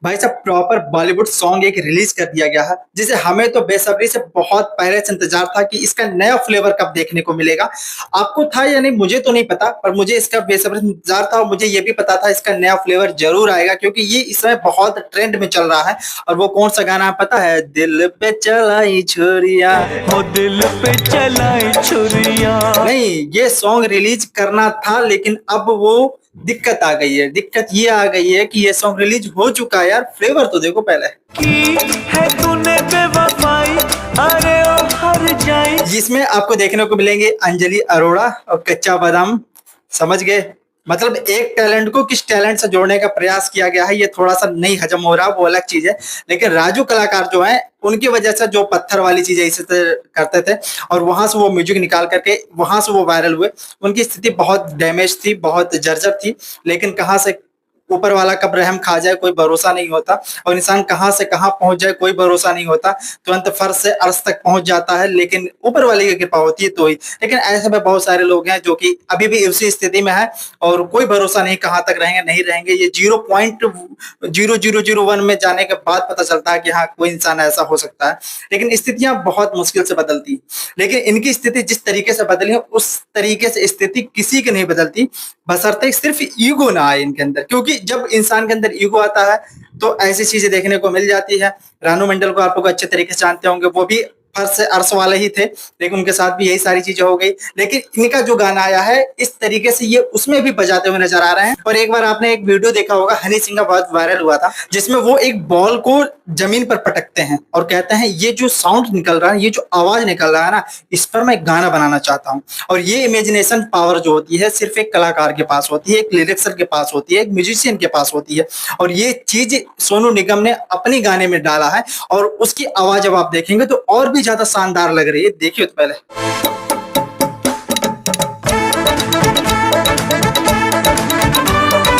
भाई साहब proper Bollywood song एक रिलीज कर दिया गया है जिसे हमें तो बेसब्री से बहुत पहले से इंतजार था कि इसका नया फ्लेवर कब देखने को मिलेगा। आपको था या नहीं मुझे तो नहीं पता, पर मुझे इसका बेसब्री से इंतजार था और मुझे ये भी पता था इसका नया फ्लेवर जरूर आएगा क्योंकि ये इस समय बहुत ट्रेंड में चल रहा है। और वो कौन सा गाना है पता है? दिल पे चलाई छुरिया। हो दिल पे चलाई छुरिया। नहीं, ये सॉन्ग रिलीज करना था लेकिन अब वो दिक्कत आ गई है। दिक्कत ये आ गई है कि ये सॉन्ग रिलीज हो चुका है। यार फ्लेवर तो देखो पहले। की है तूने बेवफाई, अरे ओ हर जाई। जिसमें आपको देखने को मिलेंगे अंजलि अरोड़ा और कच्चा बादाम। समझ गए? मतलब एक टैलेंट को किस टैलेंट से जोड़ने का प्रयास किया गया है, ये थोड़ा सा नहीं हजम हो रहा, वो अलग चीज है। लेकिन राजू कलाकार जो है उनकी वजह से जो पत्थर वाली चीजें इसे करते थे और वहां से वो म्यूजिक निकाल करके वहां से वो वायरल हुए। उनकी स्थिति बहुत डैमेज थी, बहुत जर्जर थी। लेकिन कहाँ से ऊपर वाला कब रहम खा जाए कोई भरोसा नहीं होता, और इंसान कहाँ से कहाँ पहुंच जाए कोई भरोसा नहीं होता। तुरंत फर्श से अर्श तक पहुंच जाता है लेकिन ऊपर वाले की कृपा होती है तो ही। लेकिन ऐसे में बहुत सारे लोग हैं जो कि अभी भी उसी स्थिति में है और कोई भरोसा नहीं कहाँ तक रहेंगे नहीं रहेंगे। ये 0.0001 में जाने के बाद पता चलता है कि हाँ कोई इंसान ऐसा हो सकता है। लेकिन स्थितियां बहुत मुश्किल से बदलती, लेकिन इनकी स्थिति जिस तरीके से बदली है उस तरीके से स्थिति किसी की नहीं बदलती, बशर्ते सिर्फ ईगो ना आए इनके अंदर। क्योंकि जब इंसान के अंदर ईगो आता है तो ऐसी चीजें देखने को मिल जाती है। रानू मंडल को आप लोग अच्छे तरीके से जानते होंगे, वो भी फर्श से अर्श वाले ही थे लेकिन उनके साथ भी यही सारी चीजें हो गई। लेकिन इनका जो गाना आया है इस तरीके से ये उसमें भी बजाते हुए नजर आ रहे हैं। और एक बार आपने एक वीडियो देखा होगा, हनी सिंह का बहुत वायरल हुआ था, जिसमें वो एक बॉल को जमीन पर पटकते हैं और कहते हैं ये जो साउंड निकल रहा है, ये जो आवाज निकल रहा है ना, इस पर मैं गाना बनाना चाहता हूँ। और ये इमेजिनेशन पावर जो होती है सिर्फ एक कलाकार के पास होती है, एक लिरिक्सर के पास होती है, एक म्यूजिशियन के पास होती है। और ये चीज सोनू निगम ने अपने गाने में डाला है और उसकी आवाज जब आप देखेंगे तो और भी ज्यादा शानदार लग रही है। देखिए तो पहले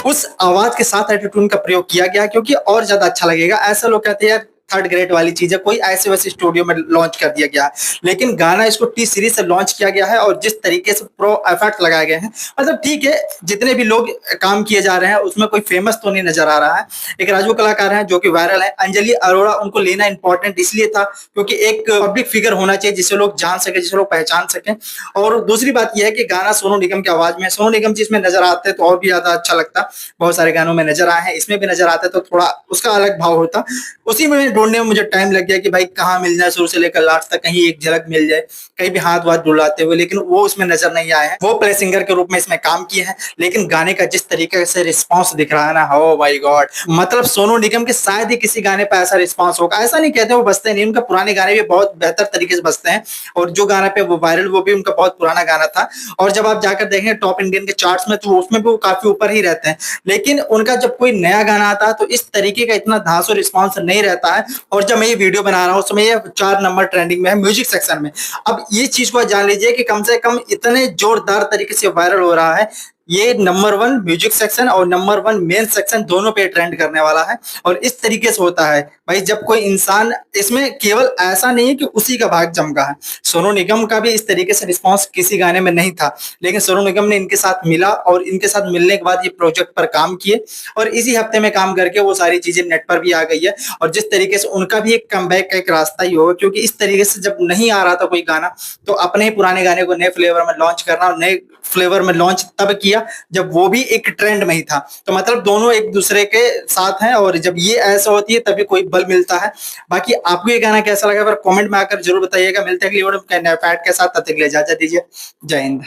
उस आवाज के साथ एटोट्यून का प्रयोग किया गया क्योंकि और ज्यादा अच्छा लगेगा। ऐसा लोग कहते हैं यार थर्ड ग्रेड वाली चीज है, कोई ऐसे वैसे स्टूडियो में लॉन्च कर दिया गया है। लेकिन गाना इसको टी सीरीज से लॉन्च किया गया है और जिस तरीके से प्रो एफर्ट लगाए गए हैं, मतलब ठीक है जितने भी लोग काम किए जा रहे हैं उसमें कोई फेमस तो नहीं नजर आ रहा है। एक राजू कलाकार हैं जो कि वायरल है, अंजलि अरोड़ा, उनको लेना इंपॉर्टेंट इसलिए था क्योंकि एक पब्लिक फिगर होना चाहिए जिसे लोग जान सके, जिसे लोग पहचान सकें। और दूसरी बात यह है कि गाना सोनू निगम की आवाज में, सोनू निगम जी इसमें नजर आते तो और भी ज्यादा अच्छा लगता। बहुत सारे गानों में नजर आए हैं, इसमें भी नजर आते तो थोड़ा उसका अलग भाव होता। उसी में ढूंढने में मुझे टाइम लग गया कि भाई कहाँ मिल जाए, शुरू से लेकर लास्ट तक कहीं एक झलक मिल जाए, कहीं भी हाथ वाथ डुलाते हुए, लेकिन वो उसमें नजर नहीं आए हैं। वो प्ले सिंगर के रूप में इसमें काम किए हैं लेकिन गाने का जिस तरीके से रिस्पांस दिख रहा है ना, ओ माय गॉड, मतलब सोनू निगम के शायद ही किसी गाने पर ऐसा रिस्पांस होगा। ऐसा नहीं कहते वो बजते नहीं, उनका पुराने गाने भी बहुत बेहतर तरीके से बजते हैं और जो गाना पे वो वायरल वो भी उनका बहुत पुराना गाना था। और जब आप जाकर देखें टॉप इंडियन के चार्ट्स में तो उसमें भी वो काफी ऊपर ही रहते हैं। लेकिन उनका जब कोई नया गाना आता है तो इस तरीके का इतना धांसू रिस्पांस नहीं रहता है। और जब मैं ये वीडियो बना रहा हूँ उस समय ये 4 नंबर ट्रेंडिंग में है म्यूजिक सेक्शन में। अब ये चीज को जान लीजिए कि कम से कम इतने जोरदार तरीके से वायरल हो रहा है, ये नंबर 1 म्यूजिक सेक्शन और नंबर 1 मेन सेक्शन दोनों पे ट्रेंड करने वाला है। और इस तरीके से होता है भाई जब कोई इंसान, इसमें केवल ऐसा नहीं है कि उसी का भाग जमका है, सोनू निगम का भी इस तरीके से रिस्पांस किसी गाने में नहीं था। लेकिन सोनू निगम ने इनके साथ मिला और इनके साथ मिलने के बाद ये प्रोजेक्ट पर काम किए और इसी हफ्ते में काम करके वो सारी चीजें नेट पर भी आ गई है। और जिस तरीके से उनका भी एक कमबैक का एक रास्ता ही होगा, क्योंकि इस तरीके से जब नहीं आ रहा था कोई गाना तो अपने ही पुराने गाने को नए फ्लेवर में लॉन्च करना, और नए फ्लेवर में लॉन्च तब किया जब वो भी एक ट्रेंड में ही था। तो मतलब दोनों एक दूसरे के साथ हैं और जब ये ऐसा होती है तभी कोई बल मिलता है। बाकी आपको ये गाना कैसा लगा कमेंट में आकर जरूर बताइएगा। मिलते हैं अगली वीडियो में नए फैक्ट के साथ, तब तक के लिए इजाजत दीजिए। जय हिंद।